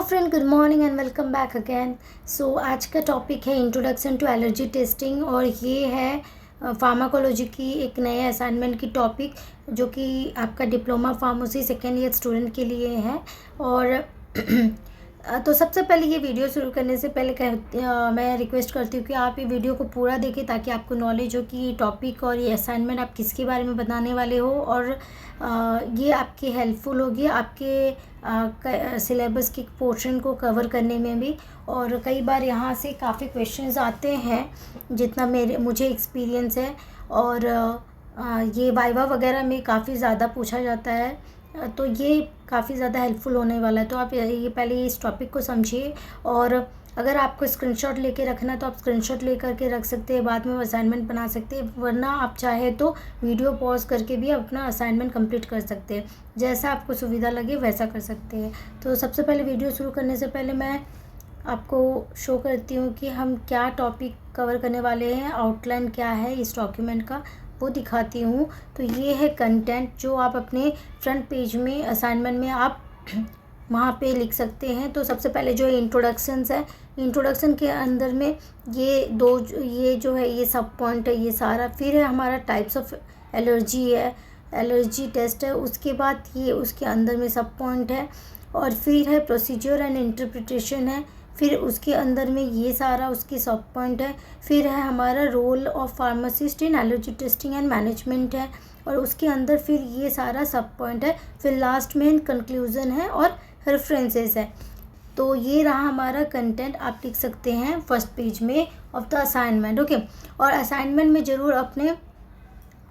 Friend, good morning and welcome back again. So आज का topic है इंट्रोडक्शन टू एलर्जी टेस्टिंग और ये है फार्माकोलॉजी की एक नए असाइनमेंट की टॉपिक जो कि आपका diploma pharmacy second year student के लिए है। और तो सबसे पहले ये वीडियो शुरू करने से पहले मैं रिक्वेस्ट करती हूँ कि आप ये वीडियो को पूरा देखें ताकि आपको नॉलेज हो कि ये टॉपिक और ये असाइनमेंट आप किसके बारे में बताने वाले हो और ये आपकी हेल्पफुल होगी आपके सिलेबस के पोर्शन को कवर करने में भी। और कई बार यहाँ से काफ़ी क्वेश्चंस आते हैं जितना मुझे एक्सपीरियंस है, और ये वाइवा वगैरह में काफ़ी ज़्यादा पूछा जाता है, तो ये काफ़ी ज़्यादा हेल्पफुल होने वाला है। तो आप ये पहले इस टॉपिक को समझिए, और अगर आपको स्क्रीनशॉट लेके रखना है तो आप स्क्रीनशॉट ले करके रख सकते हैं, बाद में असाइनमेंट बना सकते हैं, वरना आप चाहे तो वीडियो पॉज करके भी अपना असाइनमेंट कंप्लीट कर सकते हैं। जैसा आपको सुविधा लगे वैसा कर सकते हैं। तो सबसे पहले वीडियो शुरू करने से पहले मैं आपको शो करती हूँ कि हम क्या टॉपिक कवर करने वाले हैं, आउटलाइन क्या है इस डॉक्यूमेंट का वो दिखाती हूँ। तो ये है कंटेंट जो आप अपने फ्रंट पेज में असाइनमेंट में आप वहाँ पे लिख सकते हैं। तो सबसे पहले जो इंट्रोडक्शंस है, इंट्रोडक्शन के अंदर में ये जो है ये सब पॉइंट है ये सारा। फिर है हमारा टाइप्स ऑफ एलर्जी है, एलर्जी टेस्ट है, उसके बाद ये उसके अंदर में सब पॉइंट है, और फिर है प्रोसीजर एंड इंटरप्रिटेशन है, फिर उसके अंदर में ये सारा उसकी सब पॉइंट है। फिर है हमारा role of pharmacist in allergy testing and management है, और उसके अंदर फिर ये सारा सब पॉइंट है। फिर लास्ट में कंक्लूजन है और रेफरेंसेस है। तो ये रहा हमारा कंटेंट, आप लिख सकते हैं फर्स्ट पेज में ऑफ द असाइनमेंट। ओके, और असाइनमेंट में ज़रूर अपने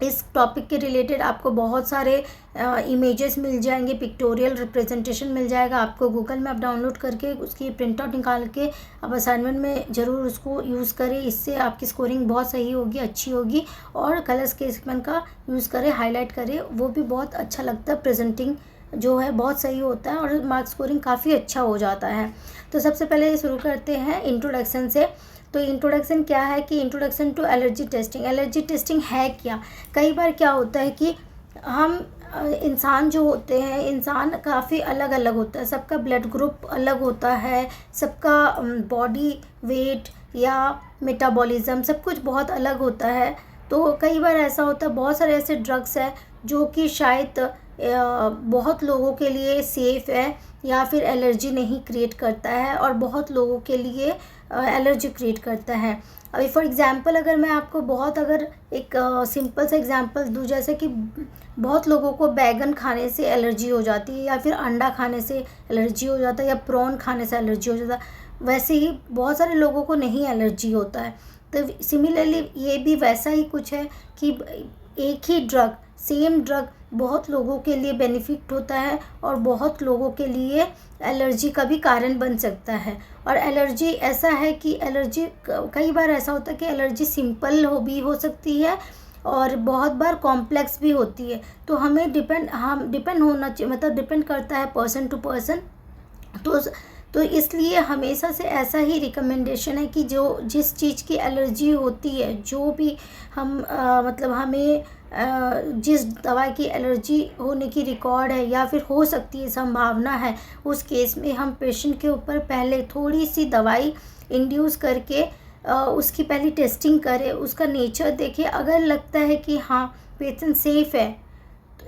इस टॉपिक के रिलेटेड आपको बहुत सारे इमेजेस मिल जाएंगे, पिक्टोरियल रिप्रेजेंटेशन मिल जाएगा आपको गूगल में। आप डाउनलोड करके उसकी प्रिंट आउट निकाल के आप असाइनमेंट में ज़रूर उसको यूज़ करें, इससे आपकी स्कोरिंग बहुत सही होगी, अच्छी होगी। और कलर स्केचपेन का यूज़ करें, हाईलाइट करें, वो भी बहुत अच्छा लगता है, प्रेजेंटिंग जो है बहुत सही होता है और मार्क्स स्कोरिंग काफ़ी अच्छा हो जाता है। तो सबसे पहले शुरू करते हैं इंट्रोडक्शन से। तो इंट्रोडक्शन क्या है कि introduction to allergy testing. Allergy testing है क्या? कई बार क्या होता है कि हम इंसान जो होते हैं, इंसान काफ़ी अलग अलग होता है, सबका ब्लड ग्रुप अलग होता है, सबका बॉडी वेट या मेटाबॉलिज्म सब कुछ बहुत अलग होता है। तो कई बार ऐसा होता है, बहुत सारे ऐसे ड्रग्स है जो कि शायद बहुत लोगों के लिए सेफ़ है या फिर एलर्जी नहीं क्रिएट करता है, और बहुत लोगों के लिए एलर्जी क्रिएट करता है। अभी फॉर एग्ज़ाम्पल अगर मैं आपको अगर एक सिंपल सा एग्ज़ाम्पल दूँ, जैसे कि बहुत लोगों को बैगन खाने से एलर्जी हो जाती है, या फिर अंडा खाने से एलर्जी हो जाता है, या प्रॉन खाने से एलर्जी हो जाता है। वैसे ही बहुत सारे लोगों को नहीं एलर्जी होता है। तो सिमिलरली ये भी वैसा ही कुछ है कि एक ही ड्रग, सेम ड्रग बहुत लोगों के लिए बेनिफिट होता है और बहुत लोगों के लिए एलर्जी का भी कारण बन सकता है। और एलर्जी ऐसा है कि एलर्जी कई बार ऐसा होता है कि एलर्जी सिंपल हो सकती है और बहुत बार कॉम्प्लेक्स भी होती है। तो हमें डिपेंड होना चाहिए, मतलब डिपेंड करता है पर्सन टू पर्सन। तो इसलिए हमेशा से ऐसा ही रिकमेंडेशन है कि जिस चीज़ की एलर्जी होती है, जो भी हम मतलब हमें जिस दवाई की एलर्जी होने की रिकॉर्ड है या फिर हो सकती है संभावना है, उस केस में हम पेशेंट के ऊपर पहले थोड़ी सी दवाई इंड्यूस करके उसकी पहले टेस्टिंग करें, उसका नेचर देखें। अगर लगता है कि हाँ पेशेंट सेफ़ है,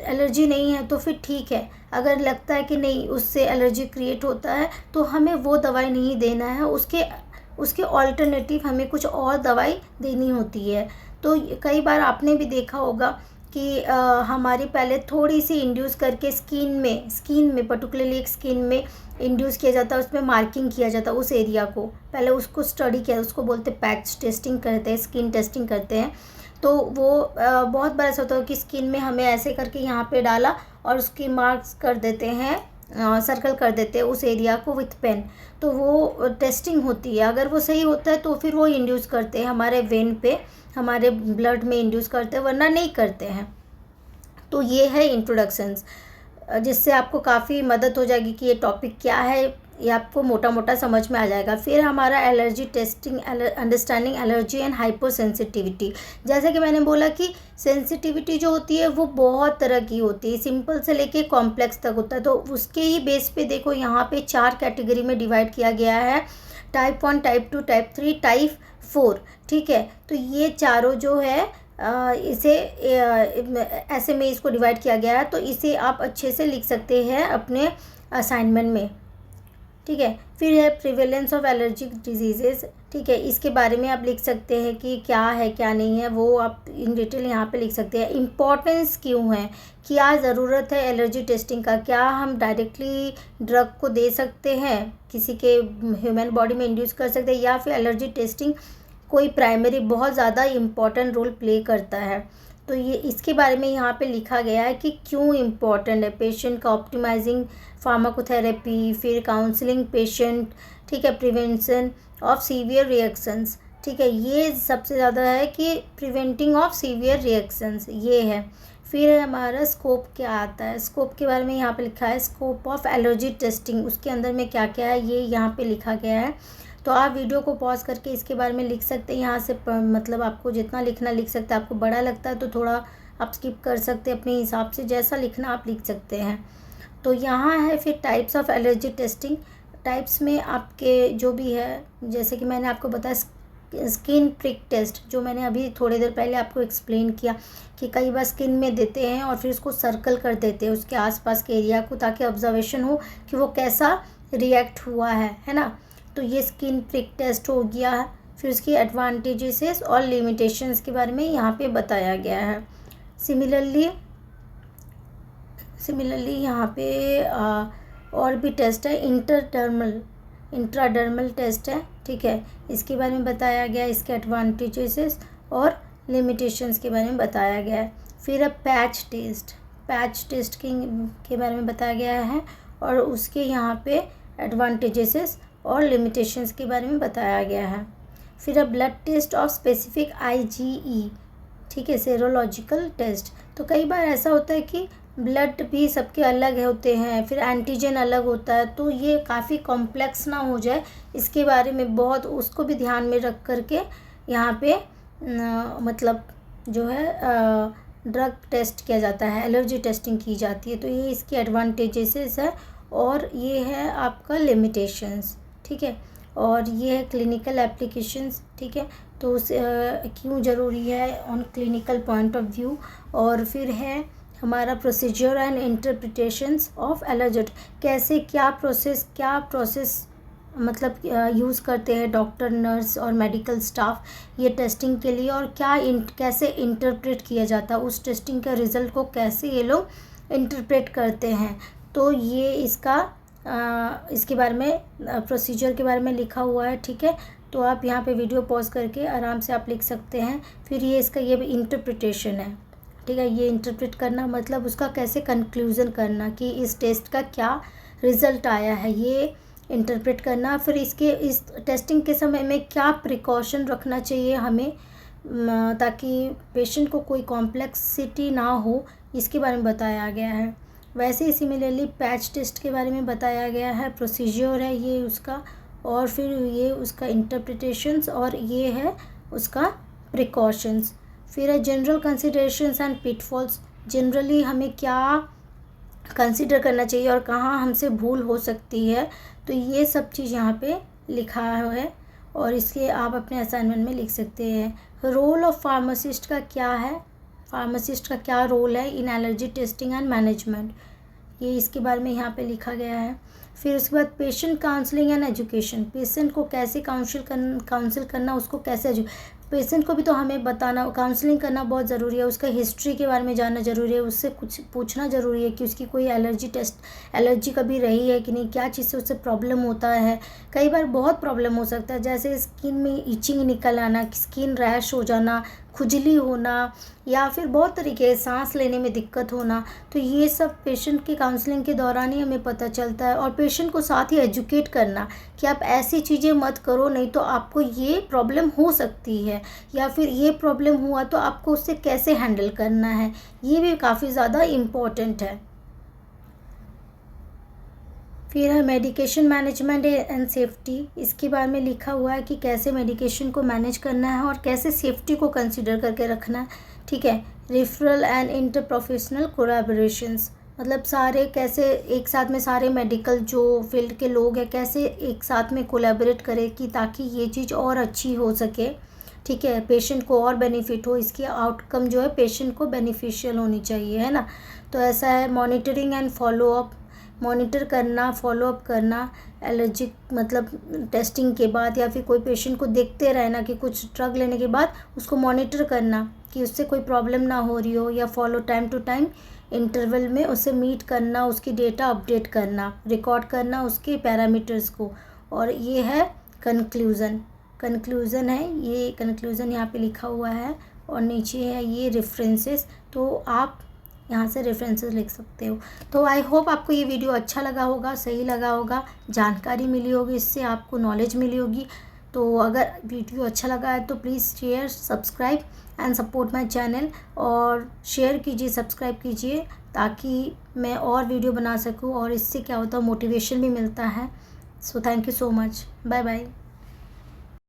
एलर्जी नहीं है, तो फिर ठीक है। अगर लगता है कि नहीं उससे एलर्जी क्रिएट होता है, तो हमें वो दवाई नहीं देना है, उसके ऑल्टरनेटिव हमें कुछ और दवाई देनी होती है। तो कई बार आपने भी देखा होगा कि हमारी पहले थोड़ी सी इंड्यूस करके स्किन में पर्टिकुलरली एक स्किन में इंड्यूस किया जाता है, उसमें मार्किंग किया जाता है उस एरिया को, पहले उसको स्टडी किया, उसको बोलते हैं पैच टेस्टिंग करते हैं, स्किन टेस्टिंग करते हैं। तो वो बहुत बार ऐसा होता है कि स्किन में हमें ऐसे करके यहाँ पे डाला और उसकी मार्क्स कर देते हैं, सर्कल कर देते हैं उस एरिया को विथ पेन। तो वो टेस्टिंग होती है, अगर वो सही होता है तो फिर वो इंड्यूस करते हैं हमारे वेन पे, हमारे ब्लड में इंड्यूस करते हैं, वरना नहीं करते हैं। तो ये है इंट्रोडक्शंस, जिससे आपको काफ़ी मदद हो जाएगी कि ये टॉपिक क्या है ये आपको मोटा मोटा समझ में आ जाएगा। फिर हमारा allergy testing, understanding allergy and hyper sensitivity. जैसे कि मैंने बोला कि सेंसिटिविटी जो होती है वो बहुत तरह की होती है, सिंपल से लेके कॉम्प्लेक्स तक होता है। तो उसके ही बेस पे देखो यहाँ पे 4 कैटेगरी में डिवाइड किया गया है, टाइप 1, टाइप 2, टाइप 3, टाइप 4। ठीक है, तो ये चारों जो है इसे ऐसे में इसको डिवाइड किया गया है, तो इसे आप अच्छे से लिख सकते हैं अपने असाइनमेंट में। ठीक है, फिर है प्रिवेलेंस ऑफ एलर्जिक डिजीजेस। ठीक है, इसके बारे में आप लिख सकते हैं कि क्या है क्या नहीं है, वो आप इन डिटेल यहाँ पे लिख सकते हैं। इम्पॉर्टेंस क्यों है, क्या ज़रूरत है एलर्जी टेस्टिंग का, क्या हम डायरेक्टली ड्रग को दे सकते हैं, किसी के ह्यूमन बॉडी में इंड्यूस कर सकते हैं, या फिर एलर्जी टेस्टिंग कोई प्राइमरी बहुत ज़्यादा इम्पॉर्टेंट रोल प्ले करता है। तो ये इसके बारे में यहाँ पे लिखा गया है कि क्यों इम्पॉर्टेंट है। पेशेंट का ऑप्टिमाइजिंग फार्माकोथेरेपी, फिर काउंसलिंग पेशेंट, ठीक है, प्रिवेंशन ऑफ सीवियर रिएक्शंस। ठीक है, ये सबसे ज़्यादा है कि प्रिवेंटिंग ऑफ सीवियर रिएक्शंस ये है। फिर हमारा स्कोप क्या आता है, स्कोप के बारे में यहाँ पे लिखा है, स्कोप ऑफ एलर्जी टेस्टिंग, उसके अंदर में क्या क्या है ये यहाँ पे लिखा गया है। तो आप वीडियो को पॉज करके इसके बारे में लिख सकते हैं, यहाँ से मतलब आपको जितना लिखना लिख सकते हैं। आपको बड़ा लगता है तो थोड़ा आप स्किप कर सकते हैं, अपने हिसाब से जैसा लिखना आप लिख सकते हैं। तो यहाँ है फिर types of allergy testing. Types में आपके जो भी है, जैसे कि मैंने आपको बताया स्किन प्रिक टेस्ट, जो मैंने अभी थोड़ी देर पहले आपको एक्सप्लेन किया कि कई बार स्किन में देते हैं और फिर उसको सर्कल कर देते हैं उसके आसपास के एरिया को, ताकि ऑब्जर्वेशन हो कि वो कैसा रिएक्ट हुआ है ना। तो ये स्किन प्रिक टेस्ट हो गया है। फिर उसकी एडवांटेजेस और लिमिटेशंस के बारे में यहाँ पे बताया गया है। सिमिलरली यहाँ पे और भी टेस्ट है, इंट्राडर्मल टेस्ट है। ठीक है, इसके बारे में बताया गया है, इसके एडवांटेजेस और लिमिटेशंस के बारे में बताया गया है। फिर अब पैच टेस्ट के बारे में बताया गया है और उसके यहाँ पे एडवांटेजेस और लिमिटेशंस के बारे में बताया गया है। फिर अब blood test of specific IgE, ठीक है, सेरोलॉजिकल टेस्ट। तो कई बार ऐसा होता है कि ब्लड भी सबके अलग होते हैं, फिर एंटीजन अलग होता है, तो ये काफ़ी कॉम्प्लेक्स ना हो जाए, इसके बारे में बहुत उसको भी ध्यान में रख करके यहाँ पे मतलब जो है ड्रग टेस्ट किया जाता है, एलर्जी टेस्टिंग की जाती है। तो ये इसकी एडवांटेजेस है और ये है आपका लिमिटेशंस। ठीक है, और ये है क्लिनिकल एप्लीकेशंस। ठीक है, तो उस क्यों ज़रूरी है on clinical point of view. और फिर है हमारा procedure and interpretations of allergy, कैसे क्या प्रोसेस मतलब यूज़ करते हैं डॉक्टर, नर्स और मेडिकल स्टाफ ये टेस्टिंग के लिए, और कैसे इंटरप्रेट किया जाता है उस टेस्टिंग के रिज़ल्ट को, कैसे ये लोग इंटरप्रेट करते हैं। तो ये इसके बारे में प्रोसीजर के बारे में लिखा हुआ है। ठीक है, तो आप यहाँ पे वीडियो पॉज करके आराम से आप लिख सकते हैं। फिर ये भी इंटरप्रिटेशन है। ठीक है, ये इंटरप्रेट करना मतलब उसका कैसे कंक्लूज़न करना कि इस टेस्ट का क्या रिज़ल्ट आया है, ये इंटरप्रेट करना। फिर इस टेस्टिंग के समय में क्या प्रिकॉशन रखना चाहिए हमें, ताकि पेशेंट को कोई कॉम्प्लेक्सिटी ना हो, इसके बारे में बताया गया है। वैसे ही सिमिलरली पैच टेस्ट के बारे में बताया गया है, प्रोसीजर है ये उसका, और फिर ये उसका इंटरप्रिटेशंस, और ये है उसका प्रिकॉशंस। फिर है general considerations and pitfalls, generally हमें क्या कंसिडर करना चाहिए और कहाँ हमसे भूल हो सकती है, तो ये सब चीज़ यहाँ पे लिखा है और इसके आप अपने असाइनमेंट में लिख सकते हैं। रोल ऑफ फार्मासिस्ट का क्या है, फार्मासिस्ट का क्या रोल है इन एलर्जी टेस्टिंग एंड मैनेजमेंट, ये इसके बारे में यहाँ पे लिखा गया है। फिर उसके बाद patient counselling and education, patient को कैसे काउंसिल करना, उसको कैसे पेशेंट को भी तो हमें बताना, काउंसलिंग करना बहुत ज़रूरी है, उसका हिस्ट्री के बारे में जानना ज़रूरी है, उससे कुछ पूछना ज़रूरी है कि उसकी कोई एलर्जी कभी रही है कि नहीं, क्या चीज़ से उससे प्रॉब्लम होता है। कई बार बहुत प्रॉब्लम हो सकता है, जैसे स्किन में इचिंग निकल आना, स्किन रैश हो जाना, खुजली होना, या फिर बहुत तरीके सांस लेने में दिक्कत होना। तो ये सब पेशेंट की काउंसलिंग के दौरान ही हमें पता चलता है, और पेशेंट को साथ ही एजुकेट करना कि आप ऐसी चीज़ें मत करो, नहीं तो आपको ये प्रॉब्लम हो सकती है, या फिर ये प्रॉब्लम हुआ तो आपको उससे कैसे हैंडल करना है, ये भी काफ़ी ज़्यादा इम्पोर्टेंट है। फिर है मेडिकेशन मैनेजमेंट एंड सेफ्टी। इसके बारे में लिखा हुआ है कि कैसे मेडिकेशन को मैनेज करना है और कैसे सेफ्टी को कंसिडर करके रखना है। ठीक है। रेफरल एंड इंटरप्रोफेशनल कोलैबोरेशंस, मतलब सारे कैसे एक साथ में सारे मेडिकल जो फील्ड के लोग हैं कैसे एक साथ में कोलैबोरेट करें कि ताकि ये चीज़ और अच्छी हो सके। ठीक है, पेशेंट को और बेनिफिट हो, इसकी आउटकम जो है पेशेंट को बेनिफिशियल होनी चाहिए, है ना। तो ऐसा है मॉनिटरिंग एंड फॉलोअप, मॉनिटर करना, फॉलोअप करना एलर्जिक मतलब टेस्टिंग के बाद, या फिर कोई पेशेंट को देखते रहना कि कुछ ड्रग लेने के बाद उसको मॉनिटर करना कि उससे कोई प्रॉब्लम ना हो रही हो, या follow time to time interval में उसे मीट करना, उसकी डेटा अपडेट करना, रिकॉर्ड करना उसके पैरामीटर्स को। और ये है कंक्लूज़न है, ये कंक्लूज़न यहाँ पे लिखा हुआ है और नीचे है ये रेफरेंसेस, तो आप यहाँ से रेफरेंसेस लिख सकते हो। तो आई होप आपको ये वीडियो अच्छा लगा होगा, सही लगा होगा, जानकारी मिली होगी, इससे आपको नॉलेज मिली होगी। तो अगर वीडियो अच्छा लगा है तो please share, subscribe and support my channel, और शेयर कीजिए, सब्सक्राइब कीजिए ताकि मैं और वीडियो बना सकूं, और इससे क्या होता है मोटिवेशन भी मिलता है। So thank you so much, bye bye.